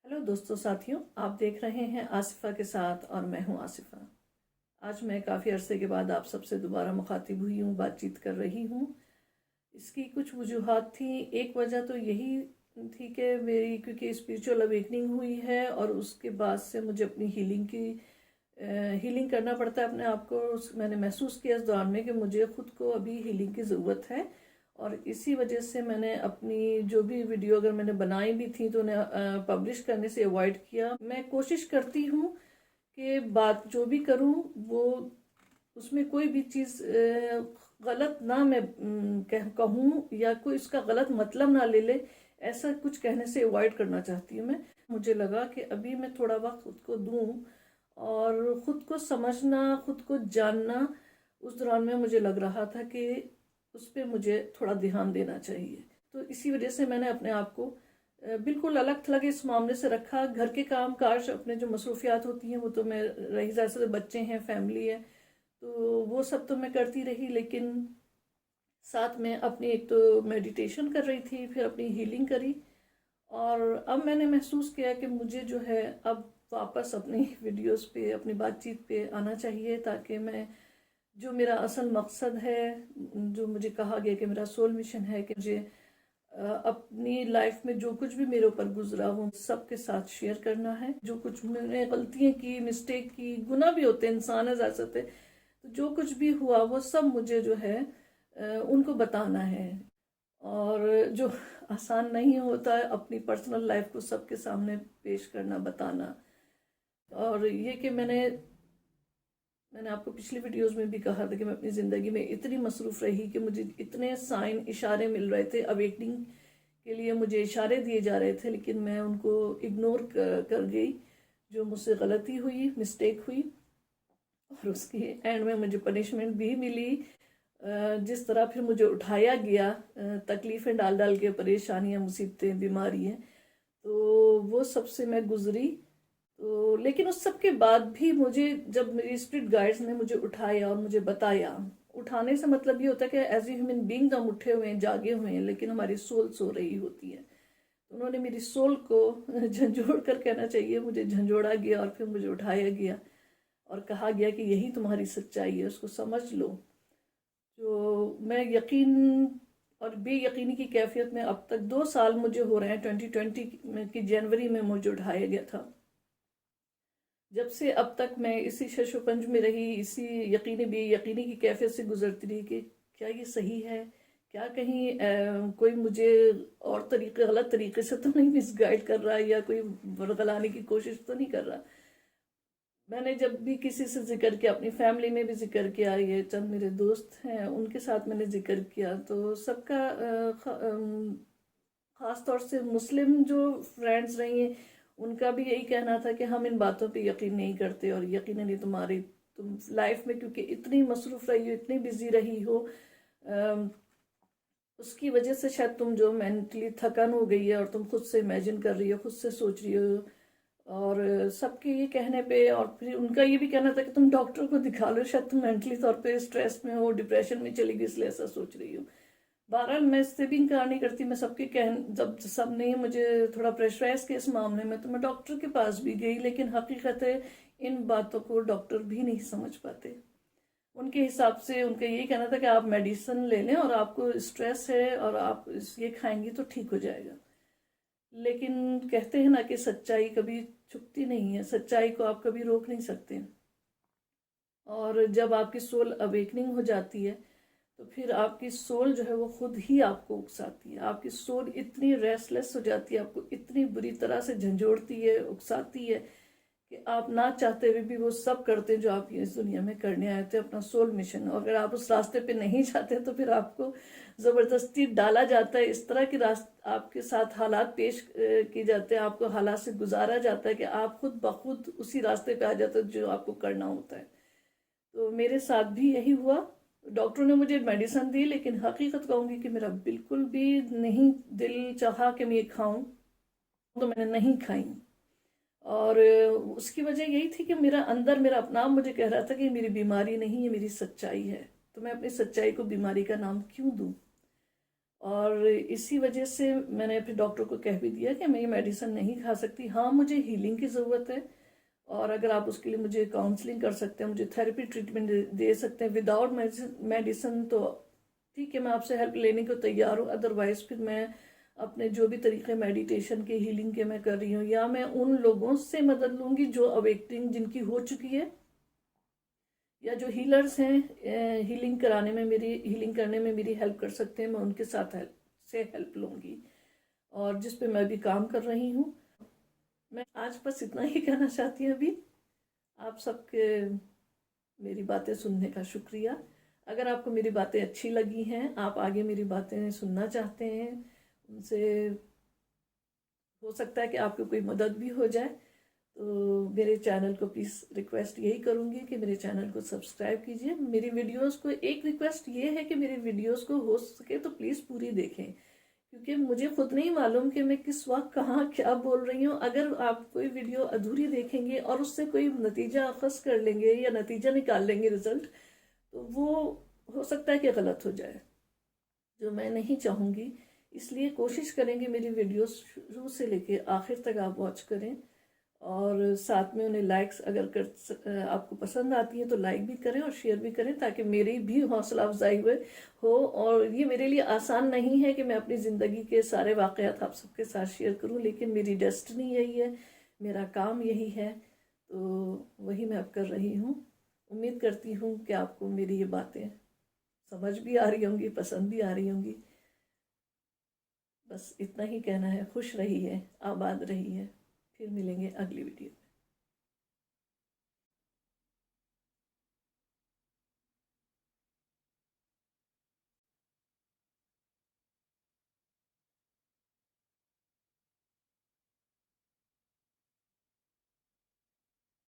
Hello दोस्तों साथियों, आप देख रहे हैं आसिफ़ा के साथ और मैं हूं आसिफ़ा। आज मैं काफ़ी अरसे के बाद आप सबसे दोबारा मुखातिब हुई हूं, बातचीत कर रही हूं। इसकी कुछ वजूहात थी। एक वजह तो यही थी कि मेरी क्योंकि स्पिरिचुअल अवेकनिंग हुई है और उसके बाद से मुझे अपनी हीलिंग करना पड़ता है अपने आप को। मैंने महसूस किया इस दौरान में कि मुझे ख़ुद को अभी हीलिंग की ज़रूरत है और इसी वजह से मैंने अपनी जो भी वीडियो अगर मैंने बनाई भी थी तो उन्हें पब्लिश करने से अवॉइड किया। मैं कोशिश करती हूँ कि बात जो भी करूँ वो उसमें कोई भी चीज़ गलत ना मैं कहूँ या कोई उसका गलत मतलब ना ले ऐसा कुछ कहने से अवॉइड करना चाहती हूँ मैं। मुझे लगा कि अभी मैं थोड़ा वक्त खुद को दूँ और ख़ुद को समझना, ख़ुद को जानना, उस दौरान में मुझे लग रहा था कि उस पर मुझे थोड़ा ध्यान देना चाहिए। तो इसी वजह से मैंने अपने आप को बिल्कुल अलग थलग इस मामले से रखा। घर के काम काज अपने जो मसरूफियात होती हैं वो तो मैं रही, जैसे बच्चे हैं, फैमिली है, तो वो सब तो मैं करती रही, लेकिन साथ में अपनी एक तो मेडिटेशन कर रही थी, फिर अपनी हीलिंग करी। और अब मैंने महसूस किया कि मुझे जो है अब वापस अपनी वीडियोस पे, अपनी बातचीत पे आना चाहिए, ताकि मैं जो मेरा असल मकसद है, जो मुझे कहा गया कि मेरा सोल मिशन है कि मुझे अपनी लाइफ में जो कुछ भी मेरे ऊपर गुजरा वो सबके साथ शेयर करना है। जो कुछ मैंने गलतियां की, मिस्टेक की, गुनाह भी होते हैं, इंसान है, ज़ात है, तो जो कुछ भी हुआ वो सब मुझे जो है उनको बताना है। और जो आसान नहीं होता है अपनी पर्सनल लाइफ को सबके सामने पेश करना, बताना। और ये कि मैंने आपको पिछली वीडियोस में भी कहा था कि मैं अपनी ज़िंदगी में इतनी मसरूफ़ रही कि मुझे इतने साइन, इशारे मिल रहे थे अवेकनिंग के लिए, मुझे इशारे दिए जा रहे थे, लेकिन मैं उनको इग्नोर कर गई। जो मुझसे गलती हुई, मिस्टेक हुई, और उसकी एंड में मुझे पनिशमेंट भी मिली। जिस तरह फिर मुझे उठाया गया, तकलीफ़ें डाल डाल के, परेशानियाँ, मुसीबतें, बीमारियाँ, तो वो सबसे मैं गुजरी। तो लेकिन उस सब के बाद भी मुझे, जब मेरी स्पिरिट गाइड्स ने मुझे उठाया और मुझे बताया, उठाने से मतलब ये होता है कि एज ए ह्यूमन बीइंग हम उठे हुए हैं, जागे हुए हैं, लेकिन हमारी सोल सो रही होती है। तो उन्होंने मेरी सोल को झंझोड़ कर, कहना चाहिए, मुझे झंझोड़ा गया और फिर मुझे उठाया गया और कहा गया कि यही तुम्हारी सच्चाई है, उसको समझ लो। जो मैं यकीन और बेयकीनी की कैफियत में अब तक 2 साल मुझे हो रहे हैं। 2020 की जनवरी में मुझे उठाया गया था। जब से अब तक मैं इसी शशोपंज में रही, इसी यकीनी बेयकीनी की कैफियत से गुजरती रही कि क्या ये सही है, क्या कहीं कोई मुझे और तरीके, गलत तरीके से तो नहीं मिसगाइड कर रहा है, या कोई बरगलाने की कोशिश तो नहीं कर रहा। मैंने जब भी किसी से जिक्र किया, अपनी फैमिली में भी जिक्र किया, ये चंद मेरे दोस्त हैं उनके साथ मैंने जिक्र किया, तो सबका ख़ास तौर से मुस्लिम जो फ्रेंड्स रही हैं उनका भी यही कहना था कि हम इन बातों पे यकीन नहीं करते, और यकीनन तुम लाइफ में क्योंकि इतनी मसरूफ़ रही हो, इतनी बिजी रही हो, उसकी वजह से शायद तुम जो मेंटली थकन हो गई है और तुम खुद से इमेजिन कर रही हो, खुद से सोच रही हो। और सबके ये कहने पे, और फिर उनका ये भी कहना था कि तुम डॉक्टर को दिखा लो, शायद तुम मेंटली तौर पे स्ट्रेस में हो, डिप्रेशन में चली गई, इसलिए ऐसा सोच रही हो। बहरहाल मैं इससे भी इनकार नहीं करती। मैं सबके जब सब ने मुझे थोड़ा प्रेशराइज किया इस मामले में, तो मैं डॉक्टर के पास भी गई, लेकिन हकीकत है इन बातों को डॉक्टर भी नहीं समझ पाते। उनके हिसाब से उनका यही कहना था कि आप मेडिसिन ले लें और आपको स्ट्रेस है और आप ये खाएंगी तो ठीक हो जाएगा। लेकिन कहते हैं ना कि सच्चाई कभी छुपती नहीं है, सच्चाई को आप कभी रोक नहीं सकते। और जब आपकी सोल अवेकनिंग हो जाती है तो फिर आपकी सोल जो है वो खुद ही आपको उकसाती है। आपकी सोल इतनी रेस्टलेस हो जाती है, आपको इतनी बुरी तरह से झंझोड़ती है, उकसाती है कि आप ना चाहते हुए भी वो सब करते हैं जो आप इस दुनिया में करने आए थे, अपना सोल मिशन। और अगर आप उस रास्ते पे नहीं जाते तो फिर आपको ज़बरदस्ती डाला जाता है, इस तरह के रास्ते आपके साथ हालात पेश किए जाते हैं, आपको हालात से गुजारा जाता है कि आप खुद ब खुद उसी रास्ते पे आ जाते हैं जो आपको करना होता है। तो मेरे साथ भी यही हुआ। डॉक्टरों ने मुझे मेडिसिन दी, लेकिन हकीकत कहूँगी कि मेरा बिल्कुल भी नहीं दिल चाहा कि मैं ये खाऊं, तो मैंने नहीं खाई। और उसकी वजह यही थी कि मेरा अंदर, मेरा अपना आप मुझे कह रहा था कि मेरी बीमारी नहीं, ये मेरी सच्चाई है। तो मैं अपनी सच्चाई को बीमारी का नाम क्यों दूं? اور اسی وجہ سے میں نے اپنے ڈاکٹر کو کہہ بھی دیا کہ میں یہ میڈیسن نہیں کھا سکتی. ہاں مجھے ہیلنگ کی ضرورت ہے، اور اگر آپ اس کے لیے مجھے کاؤنسلنگ کر سکتے ہیں، مجھے تھراپی ٹریٹمنٹ دے سکتے ہیں وداؤٹ میڈیسن، تو ٹھیک ہے، میں آپ سے ہیلپ لینے کو تیار ہوں. ادروائز پھر میں اپنے جو بھی طریقے میڈیٹیشن کے، ہیلنگ کے میں کر رہی ہوں، یا میں ان لوگوں سے مدد لوں گی جو اویکننگ جن کی ہو چکی ہے، یا جو ہیلرز ہیں ہیلنگ کرنے میں میری ہیلپ کر سکتے ہیں، میں ان کے ساتھ ہیلپ لوں گی، اور جس پہ میں بھی کام کر رہی ہوں. میں آج بس اتنا ہی کہنا چاہتی ہوں. ابھی آپ سب کے میری باتیں سننے کا شکریہ. اگر آپ کو میری باتیں اچھی لگی ہیں، آپ آگے میری باتیں سننا چاہتے ہیں، ان سے ہو سکتا ہے کہ آپ کو کوئی مدد بھی ہو جائے، تو میرے چینل کو پلیز ریکویسٹ یہی کروں گی کہ میرے چینل کو سبسکرائب کیجئے. میری ویڈیوز کو ایک ریکویسٹ یہ ہے کہ میری ویڈیوز کو ہو سکے تو پلیز پوری دیکھیں، کیونکہ مجھے خود نہیں معلوم کہ میں کس وقت کہاں کیا بول رہی ہوں. اگر آپ کوئی ویڈیو ادھوری دیکھیں گے اور اس سے کوئی نتیجہ اخذ کر لیں گے یا نتیجہ نکال لیں گے رزلٹ، تو وہ ہو سکتا ہے کہ غلط ہو جائے، جو میں نہیں چاہوں گی. اس لیے کوشش کریں گے میری ویڈیوز شروع سے لے کے آخر تک آپ واچ کریں، اور ساتھ میں انہیں لائکس اگر آپ کو پسند آتی ہیں تو لائک بھی کریں اور شیئر بھی کریں، تاکہ میری بھی حوصلہ افزائی ہو. اور یہ میرے لیے آسان نہیں ہے کہ میں اپنی زندگی کے سارے واقعات آپ سب کے ساتھ شیئر کروں، لیکن میری ڈیسٹنی یہی ہے، میرا کام یہی ہے، تو وہی میں اب کر رہی ہوں. امید کرتی ہوں کہ آپ کو میری یہ باتیں سمجھ بھی آ رہی ہوں گی، پسند بھی آ رہی ہوں گی. بس اتنا ہی کہنا ہے. خوش رہی ہے، آباد رہی ہے. پھر ملیں گے اگلی ویڈیو.